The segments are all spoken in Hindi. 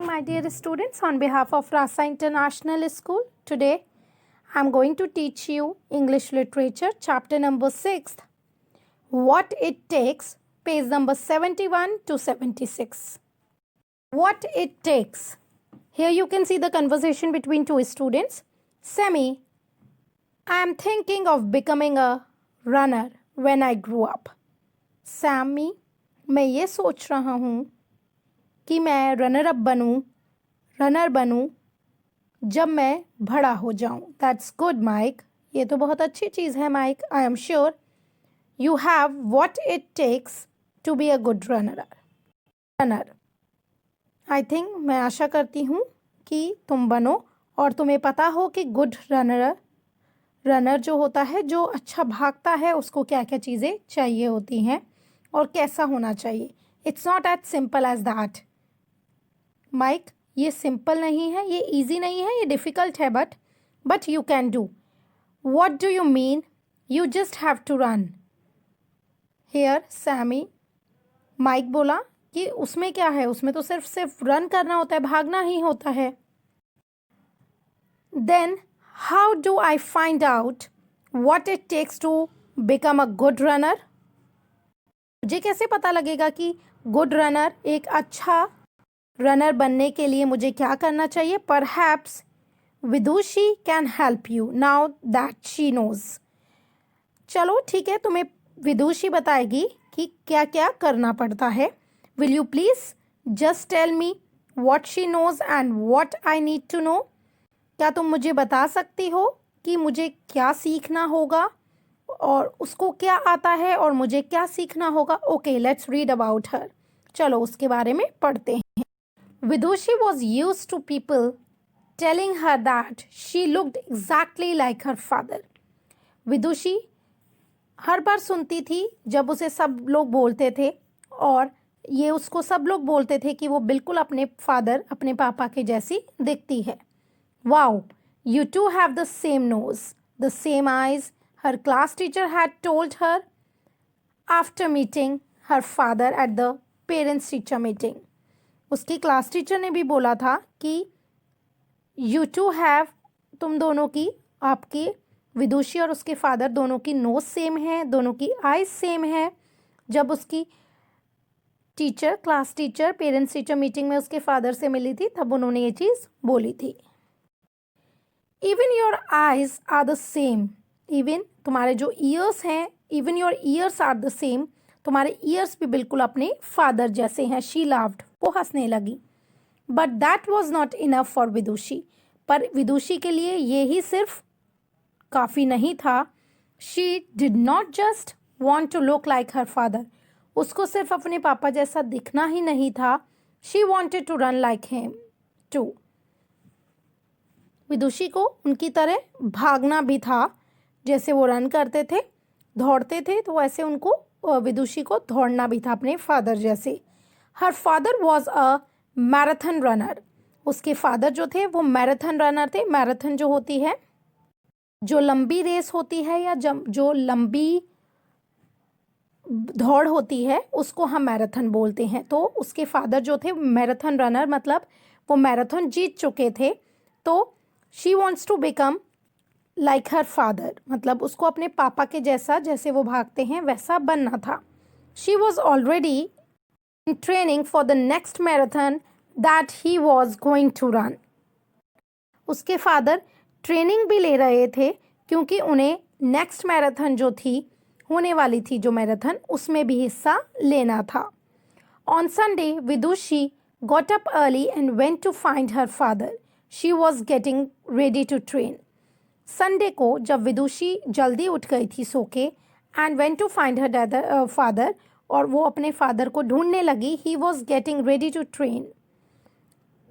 My dear students, on behalf of Rasa International School, today I am going to teach you English Literature, chapter number 6, What It Takes, page number 71 to 76. What it takes. Here you can see the conversation between two students. Sammy, I am thinking of becoming a runner when I grew up. Sammy, मैं ये सोच रहा हूँ कि मैं रनर बनूं जब मैं बड़ा हो जाऊं. That's good Mike. ये तो बहुत अच्छी चीज़ है Mike. I am sure you have what it takes to be a good runner. I think, मैं आशा करती हूँ कि तुम बनो और तुम्हें पता हो कि गुड रनर जो होता है, जो अच्छा भागता है, उसको क्या क्या चीज़ें चाहिए होती हैं और कैसा होना चाहिए. It's not as simple as that. Mike, ये सिंपल नहीं है, ये इजी नहीं है, ये डिफ़िकल्ट है, but you can do. What do you mean? You just have to run. Here Sammy, Mike बोला कि उसमें क्या है, उसमें तो सिर्फ रन करना होता है, भागना ही होता है. Then how do I find out what it takes to become a good runner? मुझे कैसे पता लगेगा कि गुड रनर, एक अच्छा रनर बनने के लिए मुझे क्या करना चाहिए? Perhaps Vidushi can help you now that she knows. चलो ठीक है, तुम्हें विदुषी बताएगी कि क्या क्या करना पड़ता है. Will you please just tell me what she knows and what I need to know? क्या तुम मुझे बता सकती हो कि मुझे क्या सीखना होगा और उसको क्या आता है और मुझे क्या सीखना होगा? Okay, let's read about her. चलो उसके बारे में पढ़ते हैं. Vidushi was used to people telling her that she looked exactly like her father. विदुषी हर बार सुनती थी जब उसे सब लोग बोलते थे, और ये उसको सब लोग बोलते थे कि वो बिल्कुल अपने पापा के जैसी दिखती है. Wow, you two have the same nose, the same eyes, her class teacher had told her after meeting her father at the parents teacher meeting. उसकी क्लास टीचर ने भी बोला था कि यू टू हैव, तुम दोनों की, आपकी विदुषी और उसके फादर दोनों की नोज सेम है, दोनों की आईज सेम है. जब उसकी class teacher parents teacher meeting में उसके फादर से मिली थी, तब उन्होंने ये चीज़ बोली थी. Even your eyes are the same. Even तुम्हारे जो ईयर्स हैं, even your ears are the same. तुम्हारे ईयर्स भी बिल्कुल अपने फादर जैसे हैं. शी लाफ्ड, वो हंसने लगी. But that was not enough for Vidushi. पर विदुषी के लिए ये ही सिर्फ काफ़ी नहीं था. She did not just want to look like her father. उसको सिर्फ अपने पापा जैसा दिखना ही नहीं था. She wanted to run like him too. Vidushi को उनकी तरह भागना भी था. जैसे वो रन करते थे, दौड़ते थे, तो वैसे उनको विदुषी को दौड़ना भी था अपने फादर जैसे. Her father was a marathon runner. उसके फादर जो थे वो मैराथन रनर थे. मैराथन जो होती है, जो लंबी रेस होती है या जो लंबी दौड़ होती है, उसको हम मैराथन बोलते हैं. तो उसके फादर जो थे मैराथन रनर, मतलब वो मैराथन जीत चुके थे. तो she wants to become like her father, मतलब उसको अपने पापा के जैसा, जैसे वो भागते हैं वैसा बनना था. She was already in training for the next marathon that he was going to run. उसके फादर ट्रेनिंग भी ले रहे थे क्योंकि उन्हें नेक्स्ट मैराथन जो थी, होने वाली थी जो मैराथन, उसमें भी हिस्सा लेना था. On Sunday Vidushi got up early and went to find her father. She was getting ready to train. Sunday को जब विदुषी जल्दी उठ गई थी सो के, and went to find her father, और वो अपने फादर को ढूंढने लगी. He was getting ready to train.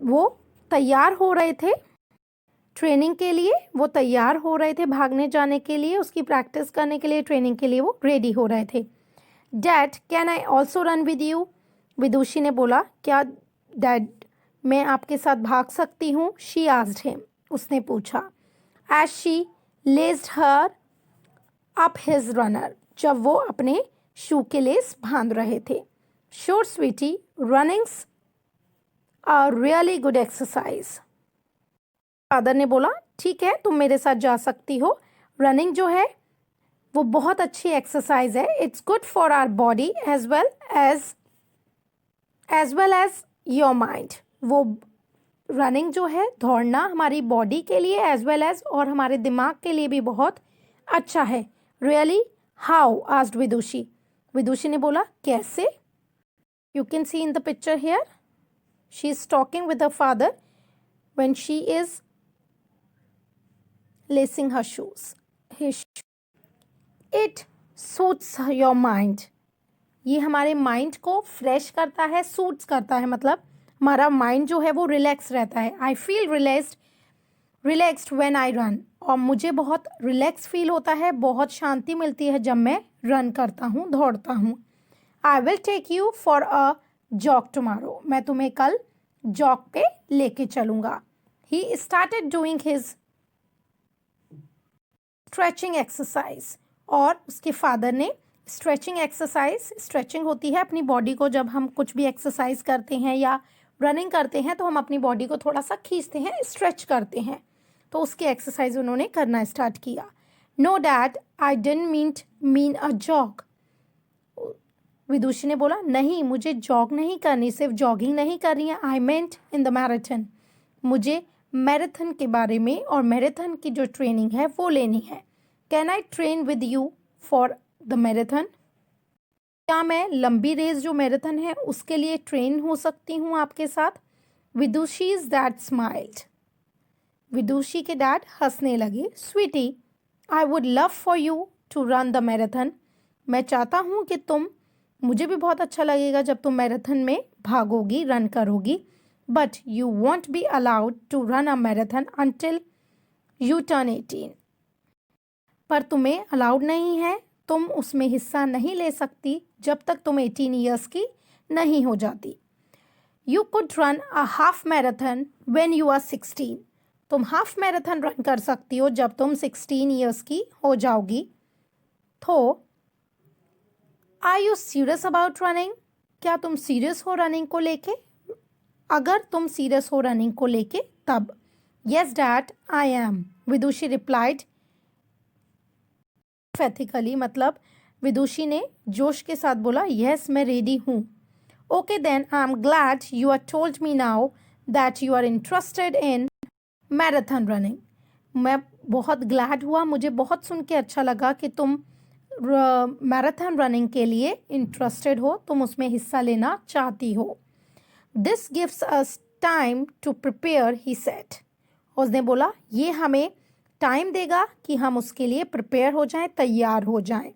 वो तैयार हो रहे थे ट्रेनिंग के लिए, वो तैयार हो रहे थे भागने जाने के लिए, उसकी प्रैक्टिस करने के लिए, ट्रेनिंग के लिए वो रेडी हो रहे थे. Dad, can I also run with you? Vidushi ने बोला, क्या डैड, मैं आपके साथ भाग सकती हूँ? शी आस्क्ड हिम, उसने पूछा. As she laced her up his runner, जब वो अपने शू के लेस बांध रहे थे. Sure sweetie, running's a really good exercise. Father ने बोला ठीक है तुम मेरे साथ जा सकती हो, रनिंग जो है वो बहुत अच्छी एक्सरसाइज है, it's good for our body as well as your mind. वो रनिंग जो है, दौड़ना हमारी बॉडी के लिए एज वेल एज और हमारे दिमाग के लिए भी बहुत अच्छा है। रियली हाउ आस्क्ड विदुषी। विदुषी ने बोला कैसे? You can see in the picture here she is talking with the father when she is lacing her shoes. It suits your mind. ये हमारे माइंड को फ्रेश करता है, सूट्स करता है, मतलब हमारा माइंड जो है वो रिलैक्स रहता है। I feel relaxed when I run. और मुझे बहुत रिलैक्स फील होता है, बहुत शांति मिलती है जब मैं रन करता हूँ, दौड़ता हूँ। I will take you for a jog tomorrow. मैं तुम्हें कल जॉग पे लेके चलूँगा। He started doing his stretching exercise. और उसके फादर ने स्ट्रेचिंग एक्सरसाइज, स्ट्रेचिंग होती है अपनी बॉडी को, जब हम कुछ भी एक्सरसाइज करते हैं या रनिंग करते हैं तो हम अपनी बॉडी को थोड़ा सा खींचते हैं, स्ट्रेच करते हैं, तो उसकी एक्सरसाइज उन्होंने करना स्टार्ट किया। No dad I didn't mean a jog. Vidushi ने बोला नहीं मुझे जॉग नहीं करनी, सिर्फ जॉगिंग नहीं करनी है, आई मेंट इन द मैराथन। मुझे मैराथन के बारे में और मैराथन की जो ट्रेनिंग है वो लेनी है। Can I train with you for the marathon? क्या मैं लंबी रेस जो मैराथन है उसके लिए ट्रेन हो सकती हूँ आपके साथ? विदुषीज डैड स्माइल्ड। विदुषी के डैड हंसने लगे। Sweetie I would love for you to run the marathon. मैं चाहता हूँ कि मुझे भी बहुत अच्छा लगेगा जब तुम मैराथन में भागोगी, रन करोगी, but you won't be allowed to run a marathon until you turn 18। पर तुम्हें अलाउड नहीं है, तुम उसमें हिस्सा नहीं ले सकती जब तक तुम 18 ईयर्स की नहीं हो जाती। You could run a half marathon when you are 16। तुम हाफ मैराथन रन कर सकती हो जब तुम 16 ईयर्स की हो जाओगी। तो are you serious about running? क्या तुम सीरियस हो रनिंग को लेके? अगर तुम सीरियस हो रनिंग को लेके तब। Yes dad I am, Vidushi replied emphatically. मतलब विदुषी ने जोश के साथ बोला यस मैं रेडी हूँ। Okay then I am glad you are told me now that you are interested in marathon running. मैं बहुत ग्लैड हुआ, मुझे बहुत सुन के अच्छा लगा कि तुम मैराथन रनिंग के लिए इंटरेस्टेड हो, तुम उसमें हिस्सा लेना चाहती हो। This gives us time to prepare he said. उसने बोला ये हमें टाइम देगा कि हम उसके लिए प्रिपेयर हो जाएं, तैयार हो जाएं।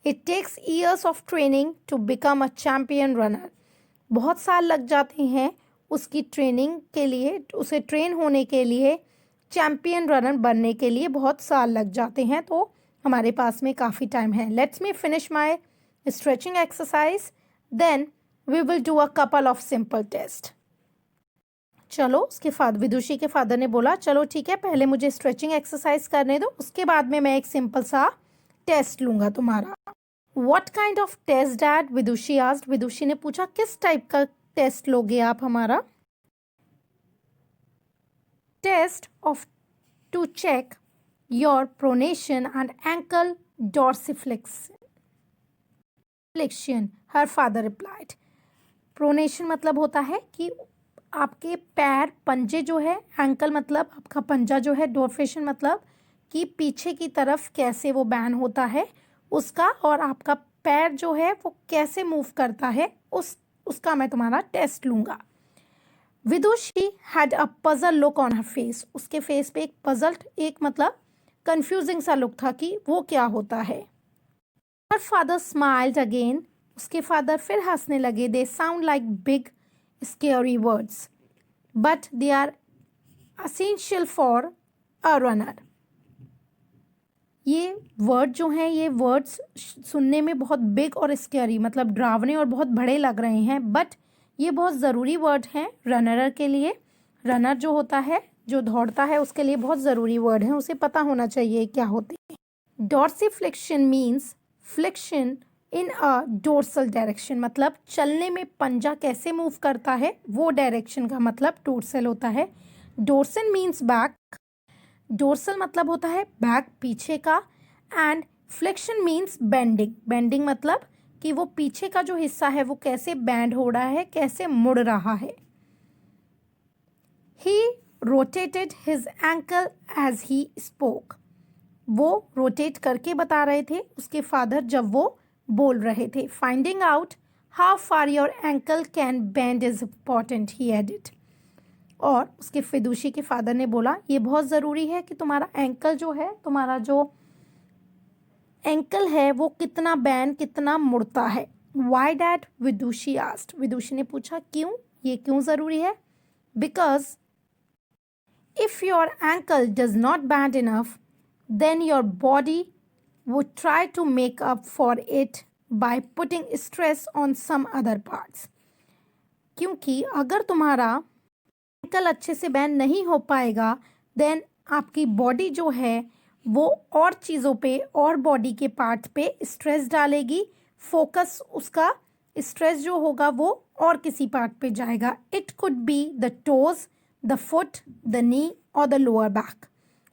It takes years of training to become a champion runner. बहुत साल लग जाते हैं उसकी ट्रेनिंग के लिए, उसे ट्रेन होने के लिए, चैम्पियन रनर बनने के लिए बहुत साल लग जाते हैं, तो हमारे पास में काफ़ी टाइम है। Let's me finish my stretching exercise then we will do a couple of simple test. चलो उसके विदुषी के फादर ने बोला चलो ठीक है पहले मुझे स्ट्रेचिंग एक्सरसाइज करने दो, उसके बाद में मैं एक सिंपल सा टेस्ट लूँगा तुम्हारा। What kind of test dad? Vidushi asked. Vidushi ने पूछा किस टाइप का टेस्ट लोगे आप हमारा? Test of to check your pronation and ankle dorsiflexion, her father replied. Pronation मतलब होता है कि आपके पैर, पंजे जो है, एंकल मतलब आपका पंजा जो है, डॉर्सिफिकेशन मतलब कि पीछे की तरफ कैसे वो बैन होता है उसका, और आपका पैर जो है वो कैसे मूव करता है उसका मैं तुम्हारा टेस्ट लूँगा। Vidushi had a puzzle look on her face. उसके फेस पे एक पजल्ड, एक मतलब कंफ्यूजिंग सा लुक था कि वो क्या होता है। Her father smiled again. उसके फादर फिर हंसने लगे। They sound like big scary words but they are essential for a runner. ये वर्ड जो हैं, ये वर्ड्स सुनने में बहुत बिग और स्केरी मतलब डरावने और बहुत बड़े लग रहे हैं, बट ये बहुत ज़रूरी वर्ड हैं रनर के लिए। रनर जो होता है, जो दौड़ता है, उसके लिए बहुत ज़रूरी वर्ड है, उसे पता होना चाहिए क्या होते हैं। डॉर्सिफ्लेक्शन मीन्स फ्लेक्शन इन अ डोर्सल डायरेक्शन, मतलब चलने में पंजा कैसे मूव करता है वो डायरेक्शन का मतलब डोर्सल होता है। डोर्सल मीन्स बैक, डोर्सल मतलब होता है बैक, पीछे का। And flexion means bending, bending मतलब कि वो पीछे का जो हिस्सा है वो कैसे बैंड हो रहा है, कैसे मुड़ रहा है। He rotated his ankle as he spoke, वो रोटेट करके बता रहे थे उसके फादर जब वो बोल रहे थे। Finding out how far your ankle can bend is important, he added. और उसके फिदूशी के फादर ने बोला ये बहुत ज़रूरी है कि तुम्हारा एंकल जो है, तुम्हारा जो एंकल है वो कितना बैंड, कितना मुड़ता है। वाई डैड, विदुषी आस्ट, विदुषी ने पूछा क्यों, ये क्यों ज़रूरी है। Because if your ankle does not bend enough, then your body would try to make up for it by putting stress on some other parts. क्योंकि अगर तुम्हारा एंकल अच्छे से बैंड नहीं हो पाएगा, देन आपकी बॉडी जो है वो और चीज़ों पे और बॉडी के पार्ट पे स्ट्रेस डालेगी, फोकस उसका स्ट्रेस जो होगा वो और किसी पार्ट पे जाएगा। It could be the toes, the foot, the knee और द लोअर बैक।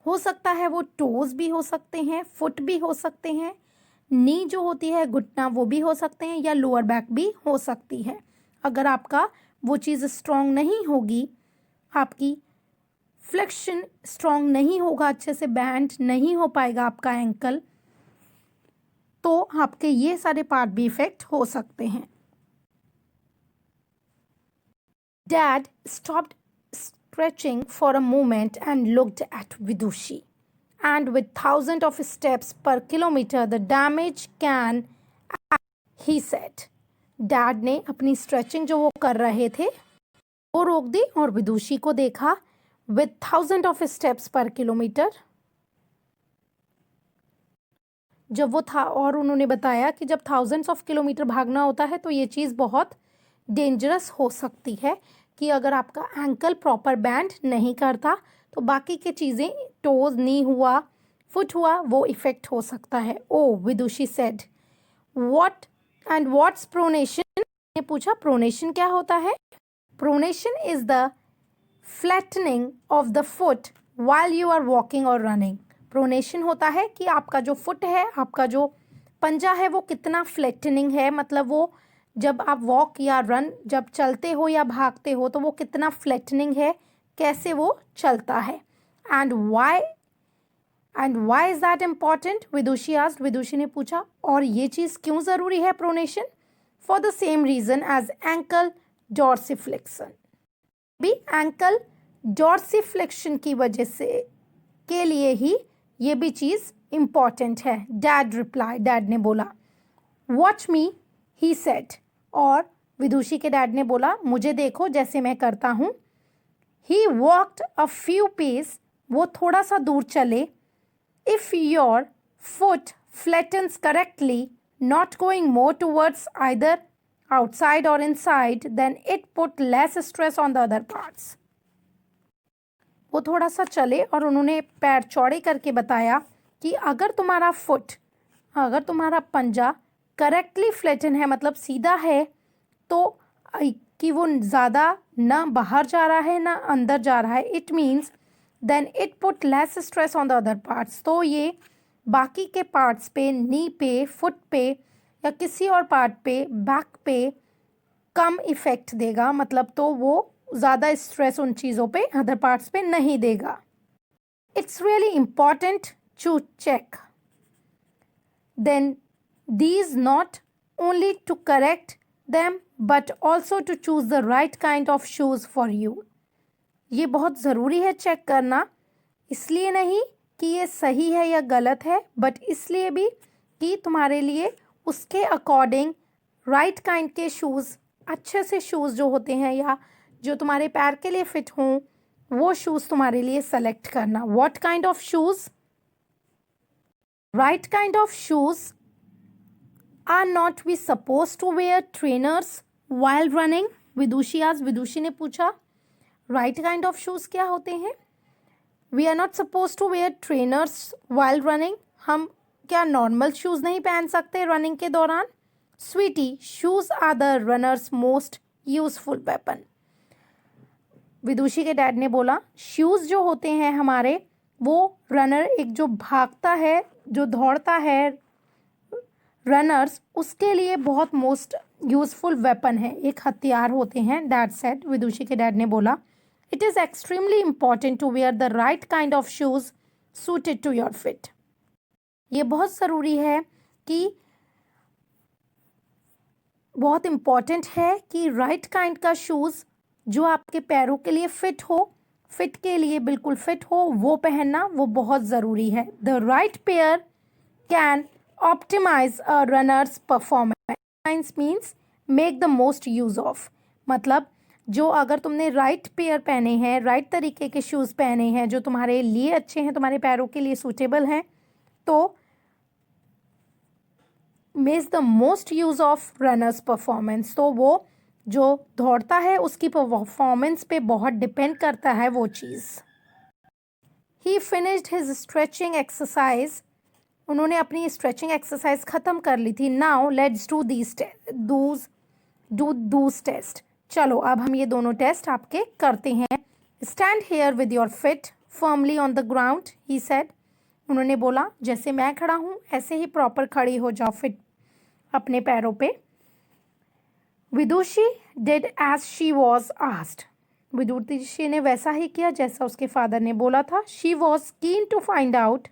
हो सकता है वो टोज भी हो सकते हैं, फुट भी हो सकते हैं, नी जो होती है घुटना वो भी हो सकते हैं, या लोअर बैक भी हो सकती है। अगर आपका वो चीज़ स्ट्रॉन्ग नहीं होगी, आपकी फ्लेक्शन स्ट्रॉन्ग नहीं होगा, अच्छे से बैंड नहीं हो पाएगा आपका एंकल, तो आपके ये सारे पार्ट भी इफेक्ट हो सकते हैं। Dad stopped stretching for a moment and looked at Vidushi. And with thousands of steps per kilometer, the damage can, he said. Dad ने अपनी स्ट्रेचिंग जो वो कर रहे थे वो रोक दी और विदुषी को देखा। with thousands of steps per kilometer, जब वो था, और उन्होंने बताया कि जब थाउजेंड्स ऑफ किलोमीटर भागना होता है तो ये चीज़ बहुत डेंजरस हो सकती है कि अगर आपका एंकल प्रॉपर बैंड नहीं करता तो बाकी की चीज़ें, टोज, नी हुआ, फुट हुआ, वो इफेक्ट हो सकता है। Oh, Vidushi said what and what's pronation, ने पूछा प्रोनेशन क्या होता है। Pronation is the flattening of the foot while you are walking or running. Pronation होता है कि आपका जो फुट है, आपका जो पंजा है वो कितना फ्लैटनिंग है, मतलब वो जब आप वॉक या रन, जब चलते हो या भागते हो तो वो कितना फ्लैटनिंग है, कैसे वो चलता है। And why is that important, Vidushi asked, Vidushi ने पूछा और ये चीज़ क्यों ज़रूरी है pronation. For the same reason as ankle dorsiflexion, भी एंकल डॉर्सिफ्लेक्शन की वजह से के लिए ही ये भी चीज़ इम्पॉर्टेंट है। डैड रिप्लाई, डैड ने बोला। वॉच मी, ही सेड, और विदुषी के डैड ने बोला मुझे देखो जैसे मैं करता हूँ। He walked a few pace, वो थोड़ा सा दूर चले। If your foot flattens correctly, not going more towards either outside or inside, then it put less stress on the other parts. वो थोड़ा सा चले और उन्होंने पैर चौड़े करके बताया कि अगर तुम्हारा फुट, अगर तुम्हारा पंजा करेक्टली फ्लैटन है, मतलब सीधा है, तो कि वो ज़्यादा ना बाहर जा रहा है ना अंदर जा रहा है, it means then it put less stress on the other parts, तो ये बाकी के पार्ट्स पे, नी पे, फुट पे या किसी और पार्ट पे, बैक पे कम इफ़ेक्ट देगा, मतलब तो वो ज़्यादा स्ट्रेस उन चीज़ों पे, अदर पार्ट्स पे नहीं देगा। It's really important to check then these not only to correct them but also to choose the right kind of shoes for you. ये बहुत ज़रूरी है चेक करना, इसलिए नहीं कि ये सही है या गलत है, बट इसलिए भी कि तुम्हारे लिए उसके अकॉर्डिंग राइट काइंड के शूज़, अच्छे से शूज़ जो होते हैं या जो तुम्हारे पैर के लिए फिट हों, वो शूज़ तुम्हारे लिए सेलेक्ट करना। What kind of shoes, right kind of shoes are not we supposed to wear trainers while running? विदुषी आज, विदुषी ने पूछा राइट काइंड ऑफ शूज़ क्या होते हैं। We are not suppose to wear trainers while running, हम क्या नॉर्मल शूज़ नहीं पहन सकते रनिंग के दौरान। Sweetie, shoes are the runner's most useful weapon. विदुषी के डैड ने बोला शूज़ जो होते हैं हमारे वो रनर एक जो भागता है जो दौड़ता है रनर्स उसके लिए बहुत मोस्ट यूजफुल वेपन है, एक हथियार होते हैं. डैड सेड, विदुषी के डैड ने बोला it is extremely important to wear the right kind of shoes suited to your fit. ये बहुत ज़रूरी है कि बहुत इम्पॉर्टेंट है कि राइट काइंड का शूज़ जो आपके पैरों के लिए फिट हो, फिट के लिए बिल्कुल फिट हो वो पहनना वो बहुत ज़रूरी है. The right pair can optimise a runner's performance means make the most use of. मतलब जो अगर तुमने राइट पेयर पहने हैं, राइट तरीके के शूज़ पहने हैं जो तुम्हारे लिए अच्छे हैं, तुम्हारे पैरों के लिए सूटेबल हैं, तो makes the most use of runners performance. तो वो जो दौड़ता है उसकी परफॉर्मेंस पे बहुत डिपेंड करता है वो चीज़. He finished his stretching exercise. उन्होंने अपनी स्ट्रेचिंग एक्सरसाइज ख़त्म कर ली थी. Now let's do test. चलो अब हम ये दोनों टेस्ट आपके करते हैं. Stand here with your feet firmly on the ground, he said. उन्होंने बोला जैसे मैं खड़ा हूँ ऐसे ही प्रॉपर खड़ी हो जाओ फिट अपने पैरों पे. Vidushi did as she was asked. Vidushi ने वैसा ही किया जैसा उसके फादर ने बोला था. She was keen to find out.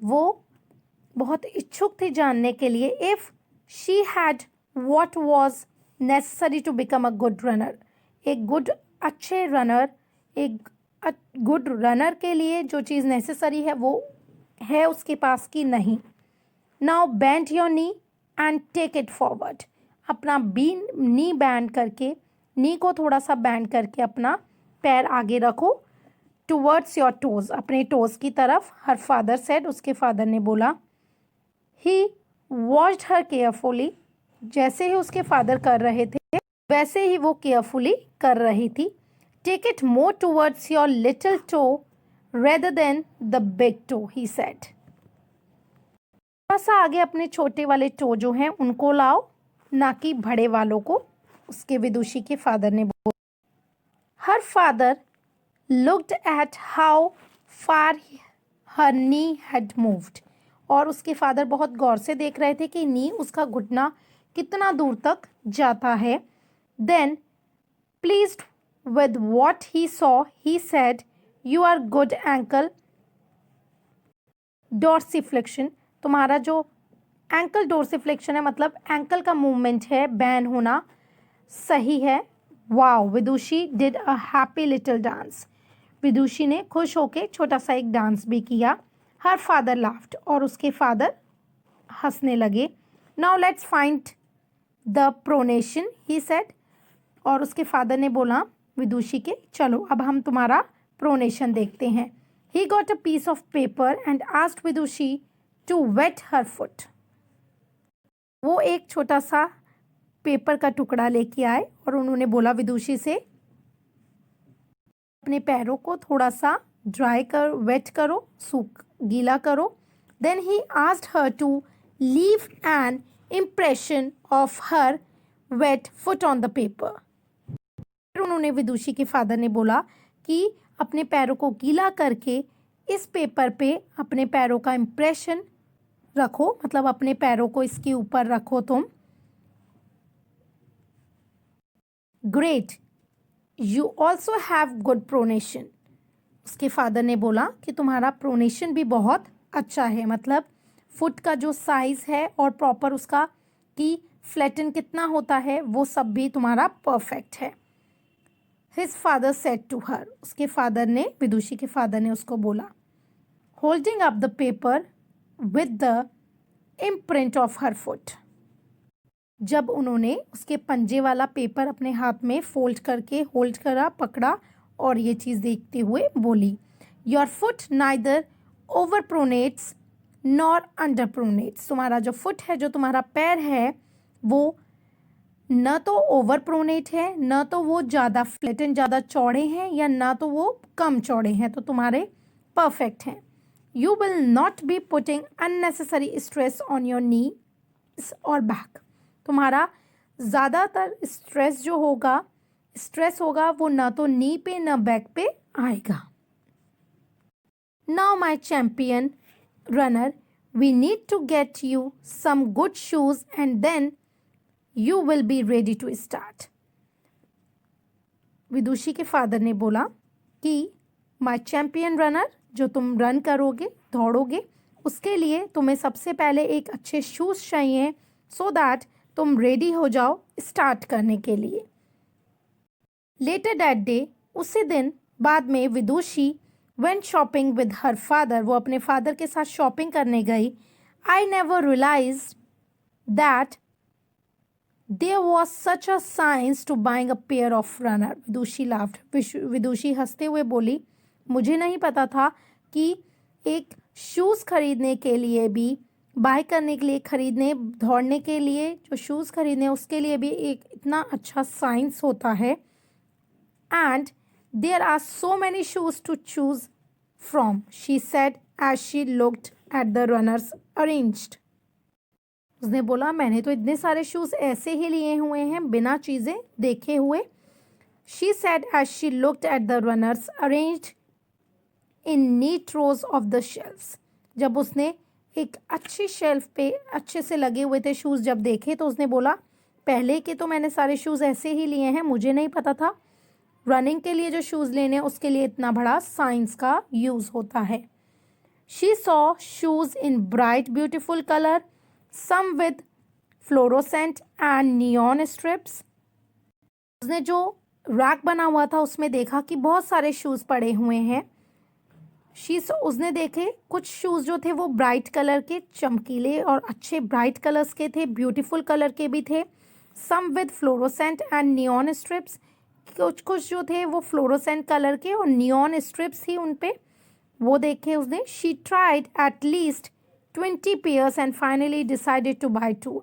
वो बहुत इच्छुक थी जानने के लिए if she had what was necessary to become a good runner. एक गुड अच्छे रनर, एक गुड रनर के लिए जो चीज़ नेसेसरी है वो है उसके पास की नहीं. Now bend your knee and take it forward. अपना नी बैंड करके, नी को थोड़ा सा बैंड करके अपना पैर आगे रखो टूवर्ड्स योर टोज, अपने टोज की तरफ. हर फादर सेड, उसके फादर ने बोला. ही वॉच्ड हर केयरफुली. जैसे ही उसके फादर कर रहे थे वैसे ही वो केयरफुली कर रही थी. Take it more towards your little toe rather than the big toe, he said. थोड़ा सा आगे अपने छोटे वाले टो जो हैं उनको लाओ, ना कि बड़े वालों को, उसके विदुषी के फादर ने बोला. Her father looked at how far her knee had moved. और उसके फादर बहुत गौर से देख रहे थे कि नी, उसका घुटना कितना दूर तक जाता है. Then pleased with what he saw, he said, you are good ankle dorsiflexion. तुम्हारा जो एंकल डोर्सिफ्लेक्शन है मतलब एंकल का मूवमेंट है, बैन होना, सही है. Wow, Vidushi did a happy little dance. Vidushi ने खुश होके छोटा सा एक डांस भी किया. Her father laughed. और उसके फादर हंसने लगे. Now let's find the pronation, he said. और उसके फादर ने बोला विदुषी के चलो अब हम तुम्हारा प्रोनेशन देखते हैं. He got a piece of paper and asked Vidushi to wet her foot. वो एक छोटा सा पेपर का टुकड़ा लेके आए और उन्होंने बोला विदुषी से अपने पैरों को थोड़ा सा वेट करो, गीला करो. Then he asked her to leave an impression of her wet foot on the paper. फिर उन्होंने विदुषी के फादर ने बोला कि अपने पैरों को गीला करके इस पेपर पे अपने पैरों का इम्प्रेशन रखो, मतलब अपने पैरों को इसके ऊपर रखो तुम. Great, you also have good pronation. उसके फादर ने बोला कि तुम्हारा प्रोनेशन भी बहुत अच्छा है, मतलब फुट का जो साइज़ है और प्रॉपर उसका कि फ्लैटन कितना होता है वो सब भी तुम्हारा परफेक्ट है. His father said to her. उसके फादर ने, विदुषी के फादर ने उसको बोला. Holding up the paper with the imprint of her foot. जब उन्होंने उसके पंजे वाला पेपर अपने हाथ में फोल्ड करके होल्ड करा, पकड़ा और ये चीज़ देखते हुए बोली, your foot neither over pronates nor under pronates. तुम्हारा जो फुट है, जो तुम्हारा पैर है, वो न तो ओवर प्रोनेट है, न तो वो ज़्यादा फ्लैटन ज़्यादा चौड़े हैं, या ना तो वो कम चौड़े हैं, तो तुम्हारे परफेक्ट हैं. You will not be putting unnecessary stress on your knees or back. तुम्हारा ज़्यादातर स्ट्रेस होगा वो ना तो नी पे ना बैक पे आएगा. Now my champion runner, we need to get you some good shoes and then you will be ready to start. विदुषी के फादर ने बोला कि माय चैम्पियन रनर, जो तुम रन करोगे, दौड़ोगे, उसके लिए तुम्हें सबसे पहले एक अच्छे शूज़ चाहिए सो दैट तुम रेडी हो जाओ स्टार्ट करने के लिए. लेटर दैट डे, उसी दिन बाद में Vidushi went shopping with her father, वो अपने फादर के साथ शॉपिंग करने गई. I never realized that there was such a science to buying a pair of runner. Vidushi laughed. Vidushi हंसते हुए बोली, मुझे नहीं पता था कि एक शूज़ खरीदने के लिए भी, बाय करने के लिए, खरीदने, दौड़ने के लिए जो शूज़ खरीदने उसके लिए भी एक इतना अच्छा साइंस होता है. And there are so many shoes to choose from, she said as she looked at the runners arranged. उसने बोला, मैंने तो इतने सारे शूज़ ऐसे ही लिए हुए हैं बिना चीज़ें देखे हुए. She said as she looked at the runners arranged in neat rows of the shelves. जब उसने एक अच्छी शेल्फ पे अच्छे से लगे हुए थे शूज़ जब देखे तो उसने बोला, पहले के तो मैंने सारे शूज़ ऐसे ही लिए हैं, मुझे नहीं पता था रनिंग के लिए जो शूज़ लेने उसके लिए इतना बड़ा साइंस का यूज़ होता है. She saw shoes in bright beautiful colour, some with fluorescent and neon stripes. उसने जो रैक बना हुआ था उसमें देखा कि बहुत सारे शूज़ पड़े हुए हैं. उसने देखे कुछ शूज़ जो थे वो ब्राइट कलर के, चमकीले और अच्छे ब्राइट कलर्स के थे, ब्यूटीफुल कलर के भी थे. Some with fluorescent and neon stripes, कुछ जो थे वो फ्लोरोसेंट कलर के और नियॉन स्ट्रिप्स ही उन पे, वो देखे उसने. She tried at least 20 pairs and finally decided to buy 2.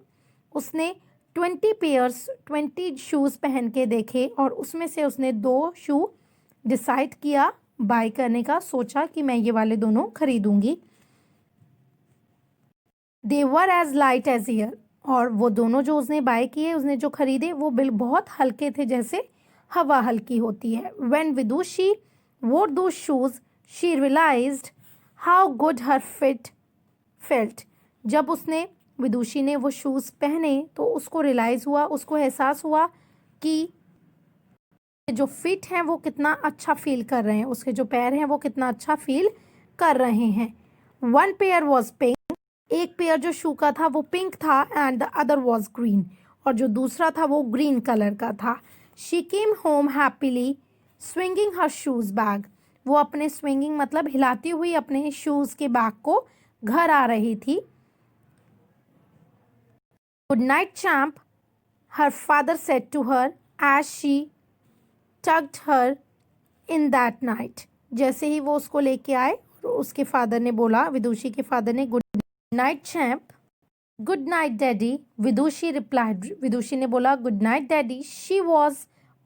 उसने 20 शूज़ पहन के देखे और उसमें से उसने 2 शू डिसाइड किया बाय करने का, सोचा कि मैं ये वाले दोनों खरीदूंगी. They were as light as air, और वो दोनों जो उसने बाय किए, उसने जो खरीदे वो बिल बहुत हल्के थे, जैसे हवा हल्की होती है. When Vidushi wore those shoes she realised how good her feet felt. जब विदुषी ने वो शूज़ पहने तो उसको रियलाइज़ हुआ, उसको एहसास हुआ कि जो फिट हैं वो कितना अच्छा फील कर रहे हैं, उसके जो पैर हैं वो कितना अच्छा फील कर रहे हैं. 1 पेयर वॉज पिंक, एक पेयर जो शू का था वो पिंक था, and the other was green, और जो दूसरा था वो ग्रीन कलर का था. She came home happily swinging her shoes bag. वो अपने स्विंगिंग मतलब हिलाती हुई अपने शूज़ के बैग को घर आ रही थी. Good night champ, her father said to her as she tugged her in that night. जैसे ही वो उसको लेके आए, उसके फादर ने बोला, विदुषी के फादर ने, good night champ. Good night daddy, Vidushi replied. Vidushi ने बोला, good night daddy. She was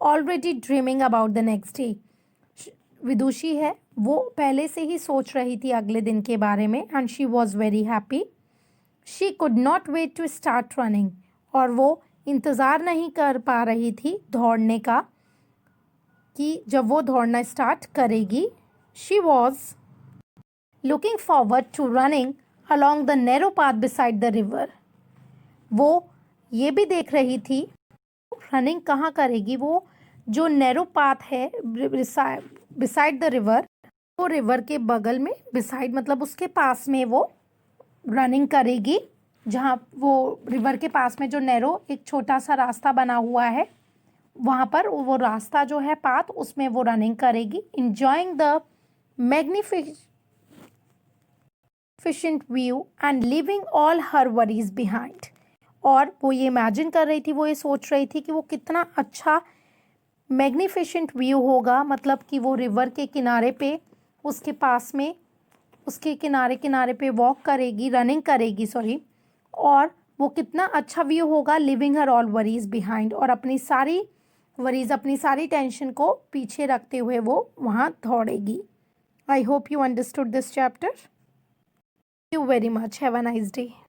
already dreaming about the next day. Vidushi है वो पहले से ही सोच रही थी अगले दिन के बारे में, and she was very happy. She could not wait to start running, और वो इंतज़ार नहीं कर पा रही थी दौड़ने का कि जब वो दौड़ना स्टार्ट करेगी. She was looking forward to running along the narrow path beside the river. वो ये भी देख रही थी रनिंग कहाँ करेगी, वो जो नैरो पाथ है बिसाइड द रिवर, वो रिवर के बगल में, बिसाइड मतलब उसके पास में वो रनिंग करेगी, जहाँ वो रिवर के पास में जो नैरो एक छोटा सा रास्ता बना हुआ है वहाँ पर वो रास्ता जो है पाथ, उसमें वो रनिंग करेगी. Enjoying the magnificent view and living all her worries behind. और वो ये इमेजिन कर रही थी, वो ये सोच रही थी कि वो कितना अच्छा मैग्निफिशेंट व्यू होगा, मतलब कि वो रिवर के किनारे पे, उसके पास में, उसके किनारे पे वॉक करेगी, रनिंग करेगी सॉरी, और वो कितना अच्छा व्यू होगा. लिविंग हर ऑल वरीज बिहाइंड, और अपनी सारी वरीज, अपनी सारी टेंशन को पीछे रखते हुए वो वहाँ दौड़ेगी. I hope you understood this chapter. You very much, have a nice day.